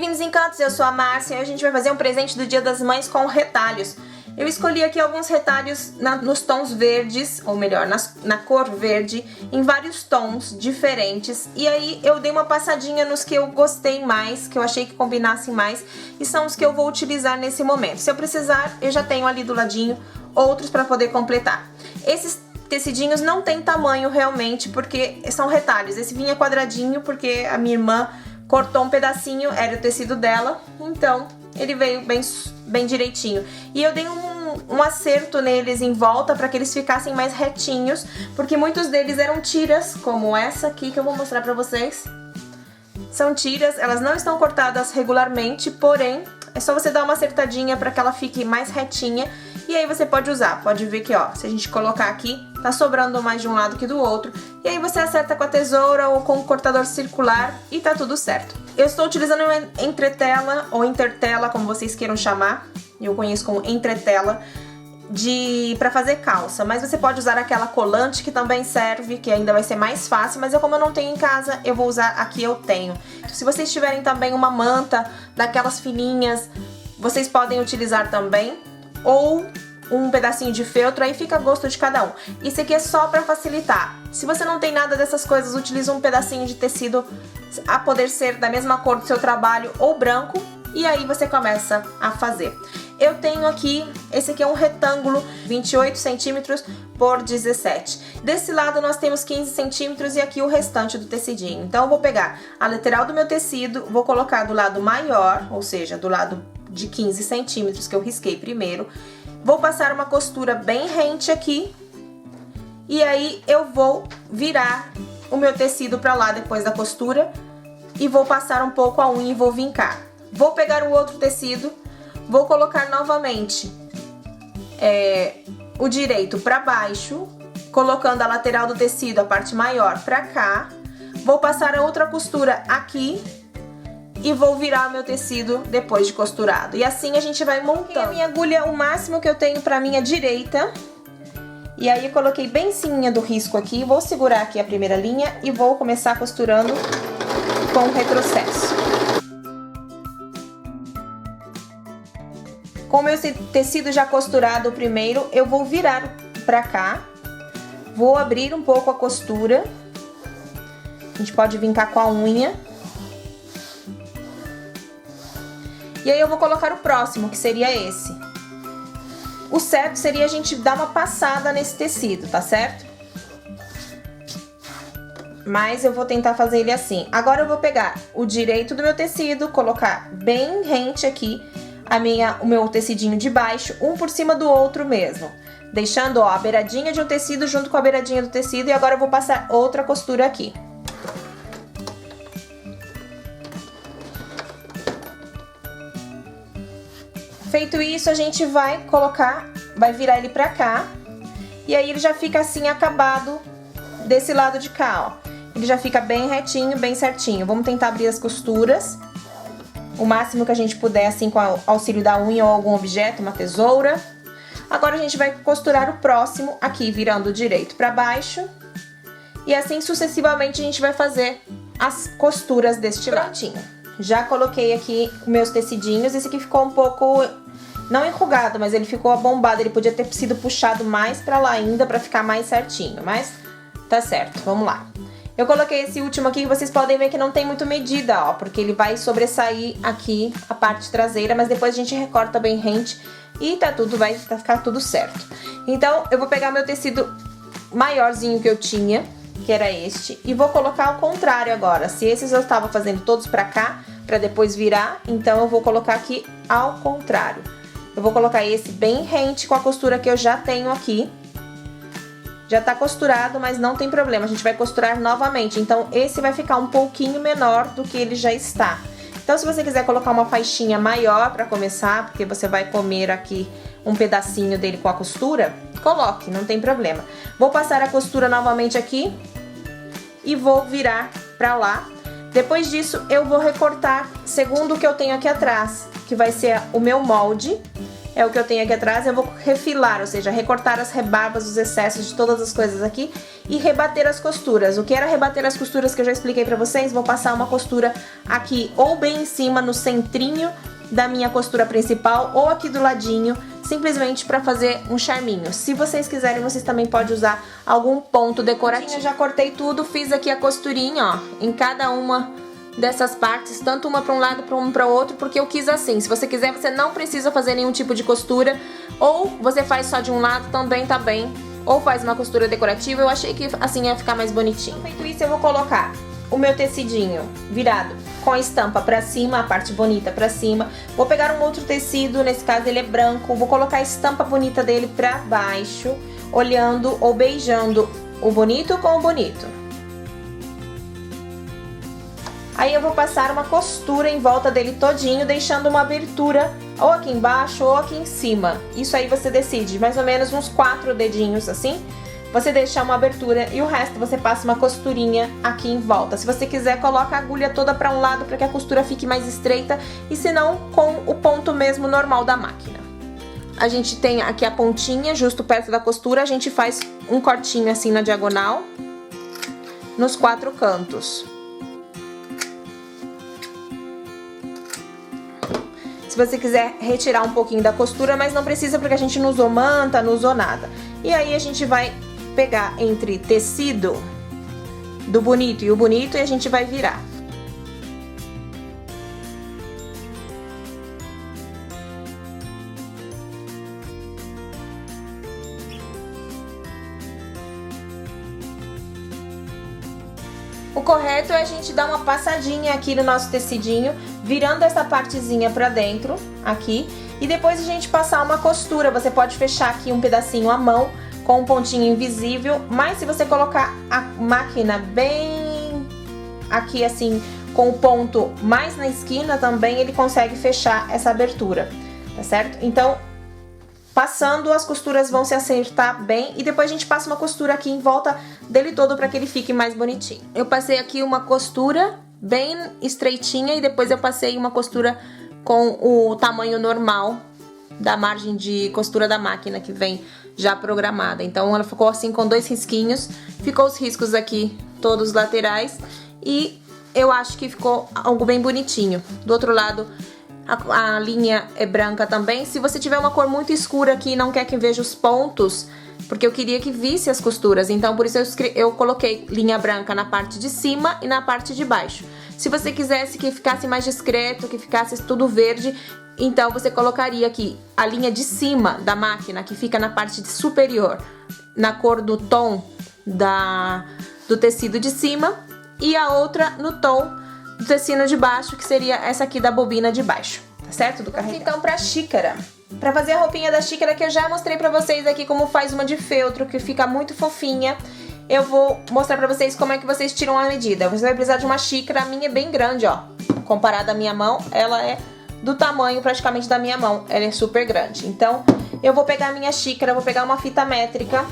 Meninos Encantos, eu sou a Márcia e a gente vai fazer um presente do Dia das Mães com retalhos. Eu escolhi aqui alguns retalhos nos tons verdes, ou melhor, na cor verde, em vários tons diferentes. E aí eu dei uma passadinha nos que eu gostei mais, que eu achei que combinassem mais, e são os que eu vou utilizar nesse momento. Se eu precisar, eu já tenho ali do ladinho outros para poder completar. Esses tecidinhos não tem tamanho realmente, porque são retalhos. Esse vinha quadradinho porque a minha irmã cortou um pedacinho, era o tecido dela, então ele veio bem direitinho. E eu dei um acerto neles em volta para que eles ficassem mais retinhos, porque muitos deles eram tiras, como essa aqui que eu vou mostrar pra vocês. São tiras, elas não estão cortadas regularmente, porém é só você dar uma acertadinha para que ela fique mais retinha. E aí você pode usar, pode ver que ó, se a gente colocar aqui, tá sobrando mais de um lado que do outro. E aí você acerta com a tesoura ou com o cortador circular e tá tudo certo. Eu estou utilizando um entretela ou intertela, como vocês queiram chamar. Eu conheço como entretela, pra fazer calça. Mas você pode usar aquela colante que também serve, que ainda vai ser mais fácil. Mas como eu não tenho em casa, eu vou usar a que eu tenho. Se vocês tiverem também uma manta daquelas fininhas, vocês podem utilizar também. Ou um pedacinho de feltro, aí fica a gosto de cada um. Isso aqui é só pra facilitar. Se você não tem nada dessas coisas, utiliza um pedacinho de tecido, a poder ser da mesma cor do seu trabalho ou branco, e aí você começa a fazer. Eu tenho aqui, esse aqui é um retângulo 28 centímetros por 17. Desse lado nós temos 15 centímetros e aqui o restante do tecidinho. Então eu vou pegar a lateral do meu tecido, vou colocar do lado maior, ou seja, do lado de 15 centímetros que eu risquei primeiro. Vou passar uma costura bem rente aqui. E aí eu vou virar o meu tecido pra lá depois da costura. E vou passar um pouco a unha e vou vincar. Vou pegar o outro tecido, vou colocar novamente o direito pra baixo, colocando a lateral do tecido, a parte maior, pra cá. Vou passar a outra costura aqui. E vou virar o meu tecido depois de costurado. E assim a gente vai montando. A minha agulha, o máximo que eu tenho pra minha direita. E aí eu coloquei bem em cima do risco aqui. Vou segurar aqui a primeira linha e vou começar costurando com o retrocesso. Com o meu tecido já costurado o primeiro, eu vou virar pra cá. Vou abrir um pouco a costura. A gente pode vincar com a unha. E aí eu vou colocar o próximo, que seria esse. O certo seria a gente dar uma passada nesse tecido, tá certo? Mas eu vou tentar fazer ele assim. Agora eu vou pegar o direito do meu tecido, colocar bem rente aqui o meu tecidinho de baixo, um por cima do outro mesmo. Deixando, ó, a beiradinha de um tecido junto com a beiradinha do tecido. E agora eu vou passar outra costura aqui. Feito isso, a gente vai virar ele pra cá. E aí ele já fica assim acabado desse lado de cá, ó. Ele já fica bem retinho, bem certinho. Vamos tentar abrir as costuras o máximo que a gente puder, assim, com o auxílio da unha ou algum objeto, uma tesoura. Agora a gente vai costurar o próximo aqui, virando o direito pra baixo. E assim sucessivamente a gente vai fazer as costuras deste lado. Prontinho. Já coloquei aqui meus tecidinhos. Esse aqui ficou um pouco, não enrugado, mas ele ficou abombado. Ele podia ter sido puxado mais pra lá ainda, pra ficar mais certinho. Mas tá certo, vamos lá. Eu coloquei esse último aqui, vocês podem ver que não tem muito medida, ó. Porque ele vai sobressair aqui a parte traseira, mas depois a gente recorta bem rente e vai ficar tudo certo. Então, eu vou pegar meu tecido maiorzinho que eu tinha, que era este, e vou colocar ao contrário agora. Se esses eu estava fazendo todos pra cá, pra depois virar, então eu vou colocar aqui ao contrário. Eu vou colocar esse bem rente com a costura que eu já tenho aqui. Já tá costurado, mas não tem problema, a gente vai costurar novamente. Então esse vai ficar um pouquinho menor do que ele já está. Então se você quiser colocar uma faixinha maior pra começar, porque você vai comer aqui um pedacinho dele com a costura, coloque, não tem problema. Vou passar a costura novamente aqui e vou virar pra lá. Depois disso eu vou recortar segundo o que eu tenho aqui atrás, que vai ser o meu molde. é o que eu tenho aqui atrás. Eu vou refilar, ou seja, recortar as rebarbas, os excessos de todas as coisas aqui e rebater as costuras. O que era rebater as costuras que eu já expliquei pra vocês? Vou passar uma costura aqui ou bem em cima, no centrinho da minha costura principal, ou aqui do ladinho, simplesmente para fazer um charminho. Se vocês quiserem, vocês também podem usar algum ponto decorativo. Eu já cortei tudo, fiz aqui a costurinha, ó, em cada uma dessas partes, tanto uma para um lado, para um para o outro, porque eu quis assim. Se você quiser, você não precisa fazer nenhum tipo de costura, ou você faz só de um lado, também tá bem, ou faz uma costura decorativa. Eu achei que assim ia ficar mais bonitinho. Feito isso, eu vou colocar o meu tecidinho virado com a estampa pra cima, a parte bonita pra cima. Vou pegar um outro tecido, nesse caso ele é branco, vou colocar a estampa bonita dele pra baixo, olhando ou beijando o bonito com o bonito. Aí eu vou passar uma costura em volta dele todinho, deixando uma abertura ou aqui embaixo ou aqui em cima. Isso aí você decide, mais ou menos uns 4 dedinhos assim. Você deixa uma abertura e o resto você passa uma costurinha aqui em volta. Se você quiser, coloca a agulha toda para um lado para que a costura fique mais estreita, e se não, com o ponto mesmo normal da máquina. A gente tem aqui a pontinha, justo perto da costura, a gente faz um cortinho assim na diagonal, nos 4 cantos. Se você quiser retirar um pouquinho da costura, mas não precisa porque a gente não usou manta, não usou nada. E aí a gente vai pegar entre tecido do bonito e o bonito e a gente vai virar. O correto é a gente dar uma passadinha aqui no nosso tecidinho, virando essa partezinha pra dentro, aqui, e depois a gente passar uma costura. Você pode fechar aqui um pedacinho à mão, com um pontinho invisível, mas se você colocar a máquina bem aqui assim, com o ponto mais na esquina também, ele consegue fechar essa abertura, tá certo? Então, passando, as costuras vão se acertar bem e depois a gente passa uma costura aqui em volta dele todo para que ele fique mais bonitinho. Eu passei aqui uma costura bem estreitinha e depois eu passei uma costura com o tamanho normal da margem de costura da máquina que vem já programada. Então ela ficou assim com 2 risquinhos, ficou os riscos aqui todos laterais e eu acho que ficou algo bem bonitinho. Do outro lado a linha é branca também. Se você tiver uma cor muito escura aqui e não quer que veja os pontos, porque eu queria que visse as costuras, então por isso eu coloquei linha branca na parte de cima e na parte de baixo. Se você quisesse que ficasse mais discreto, que ficasse tudo verde, então você colocaria aqui a linha de cima da máquina, que fica na parte superior, na cor do tom do tecido de cima, e a outra no tom do tecido de baixo, que seria essa aqui da bobina de baixo, tá certo? Do carretel. Então, pra xícara, pra fazer a roupinha da xícara, que eu já mostrei pra vocês aqui como faz uma de feltro, que fica muito fofinha, eu vou mostrar pra vocês como é que vocês tiram a medida. Você vai precisar de uma xícara, a minha é bem grande, ó, comparada à minha mão, ela é do tamanho praticamente da minha mão, ela é super grande. Então, eu vou pegar a minha xícara, vou pegar uma fita métrica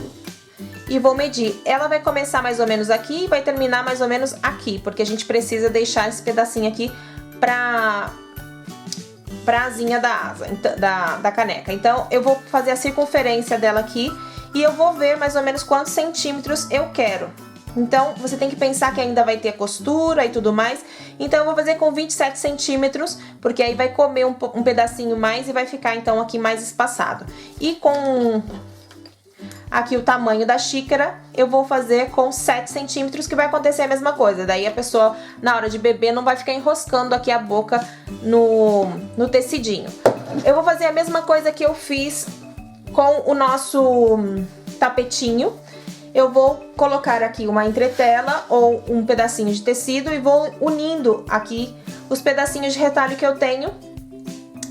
e vou medir. Ela vai começar mais ou menos aqui e vai terminar mais ou menos aqui, porque a gente precisa deixar esse pedacinho aqui pra asinha da asa, da caneca. Então, eu vou fazer a circunferência dela aqui e eu vou ver mais ou menos quantos centímetros eu quero. Então, você tem que pensar que ainda vai ter costura e tudo mais. Então, eu vou fazer com 27 centímetros, porque aí vai comer um pedacinho mais e vai ficar, então, aqui mais espaçado. E com aqui o tamanho da xícara, eu vou fazer com 7 centímetros, que vai acontecer a mesma coisa. Daí a pessoa, na hora de beber, não vai ficar enroscando aqui a boca no tecidinho. Eu vou fazer a mesma coisa que eu fiz com o nosso tapetinho. Eu vou colocar aqui uma entretela ou um pedacinho de tecido e vou unindo aqui os pedacinhos de retalho que eu tenho.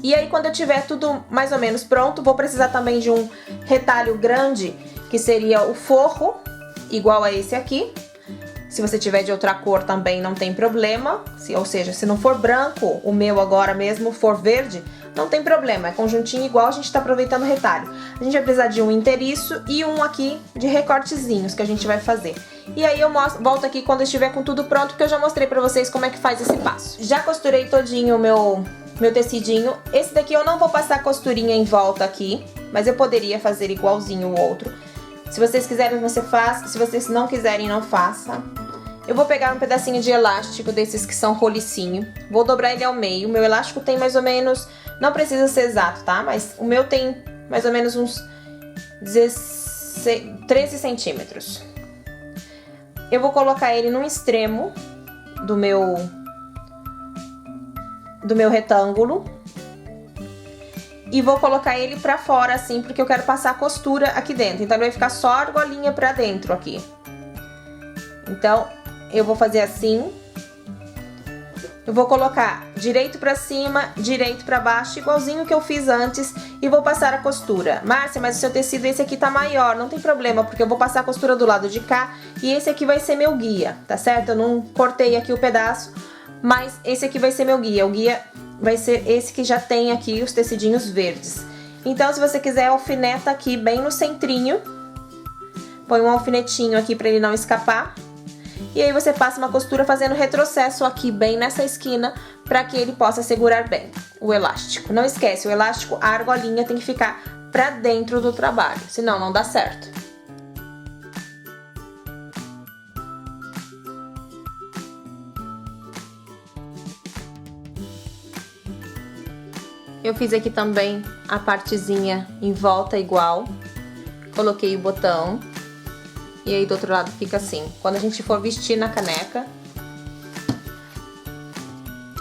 E aí, quando eu tiver tudo mais ou menos pronto, vou precisar também de um retalho grande, que seria o forro, igual a esse aqui. Se você tiver de outra cor também não tem problema, ou seja, se não for branco, o meu agora mesmo for verde, não tem problema, é conjuntinho igual, a gente tá aproveitando o retalho. A gente vai precisar de um inteiriço e um aqui de recortezinhos que a gente vai fazer. E aí eu volto aqui quando eu estiver com tudo pronto, porque eu já mostrei pra vocês como é que faz esse passo. Já costurei todinho o meu meu tecidinho. Esse daqui eu não vou passar costurinha em volta aqui, mas eu poderia fazer igualzinho o outro. Se vocês quiserem, você faz. Se vocês não quiserem, não faça. Eu vou pegar um pedacinho de elástico desses que são rolicinho. Vou dobrar ele ao meio. O meu elástico tem mais ou menos... Não precisa ser exato, tá? Mas o meu tem mais ou menos uns 13 centímetros. Eu vou colocar ele no extremo do meu retângulo. E vou colocar ele pra fora assim, porque eu quero passar a costura aqui dentro. Então, ele vai ficar só a argolinha pra dentro aqui. Então, eu vou fazer assim. Eu vou colocar direito pra cima, direito pra baixo, igualzinho que eu fiz antes. E vou passar a costura. Márcia, mas o seu tecido, esse aqui tá maior. Não tem problema, porque eu vou passar a costura do lado de cá. E esse aqui vai ser meu guia, tá certo? Eu não cortei aqui o pedaço, mas esse aqui vai ser meu guia. O guia vai ser esse que já tem aqui os tecidinhos verdes. Então, se você quiser, alfineta aqui bem no centrinho. Põe um alfinetinho aqui pra ele não escapar. E aí você passa uma costura fazendo retrocesso aqui bem nessa esquina pra que ele possa segurar bem o elástico. Não esquece, o elástico, a argolinha tem que ficar pra dentro do trabalho, senão não dá certo. Eu fiz aqui também a partezinha em volta igual. Coloquei o botão. E aí do outro lado fica assim. Quando a gente for vestir na caneca,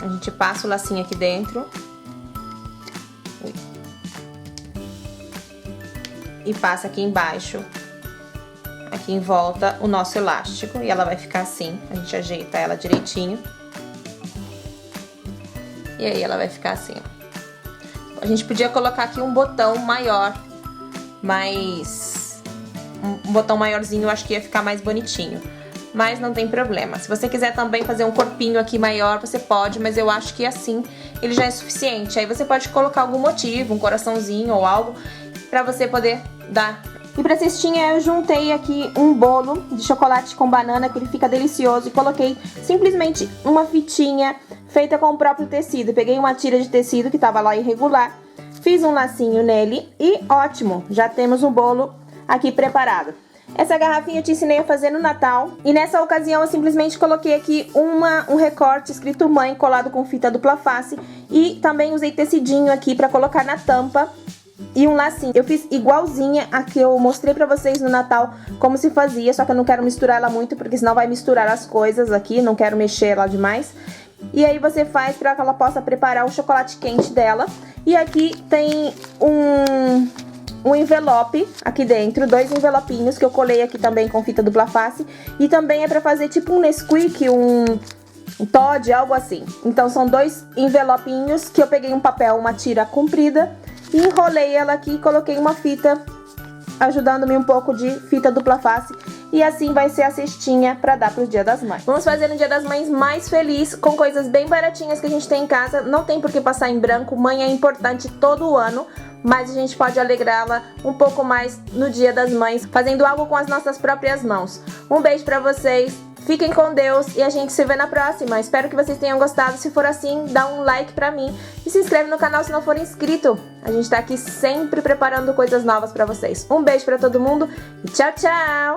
a gente passa o lacinho aqui dentro. E passa aqui embaixo, aqui em volta, o nosso elástico. E ela vai ficar assim. A gente ajeita ela direitinho. E aí ela vai ficar assim, ó. A gente podia colocar aqui um botão maior, mas um botão maiorzinho eu acho que ia ficar mais bonitinho. Mas não tem problema. Se você quiser também fazer um corpinho aqui maior, você pode, mas eu acho que assim ele já é suficiente. Aí você pode colocar algum motivo, um coraçãozinho ou algo, pra você poder dar. E pra cestinha eu juntei aqui um bolo de chocolate com banana, que ele fica delicioso, e coloquei simplesmente uma fitinha feita com o próprio tecido. Peguei uma tira de tecido que tava lá irregular, fiz um lacinho nele e ótimo, já temos um bolo aqui preparado. Essa garrafinha eu te ensinei a fazer no Natal, e nessa ocasião eu simplesmente coloquei aqui um recorte escrito mãe colado com fita dupla face, e também usei tecidinho aqui pra colocar na tampa e um lacinho. Eu fiz igualzinha a que eu mostrei pra vocês no Natal como se fazia, só que eu não quero misturar ela muito, porque senão vai misturar as coisas aqui, não quero mexer ela demais. E aí você faz pra que ela possa preparar o chocolate quente dela. E aqui tem um envelope aqui dentro, 2 envelopinhos que eu colei aqui também com fita dupla face. E também é pra fazer tipo um Nesquik, um Toddy, algo assim. Então são 2 envelopinhos que eu peguei um papel, uma tira comprida, e enrolei ela aqui e coloquei uma fita, ajudando-me um pouco de fita dupla face. E assim vai ser a cestinha pra dar pro Dia das Mães. Vamos fazer um Dia das Mães mais feliz, com coisas bem baratinhas que a gente tem em casa. Não tem por que passar em branco, mãe é importante todo o ano, mas a gente pode alegrá-la um pouco mais no Dia das Mães, fazendo algo com as nossas próprias mãos. Um beijo pra vocês, fiquem com Deus e a gente se vê na próxima. Espero que vocês tenham gostado. Se for assim, dá um like pra mim e se inscreve no canal se não for inscrito. A gente tá aqui sempre preparando coisas novas pra vocês. Um beijo pra todo mundo e tchau, tchau!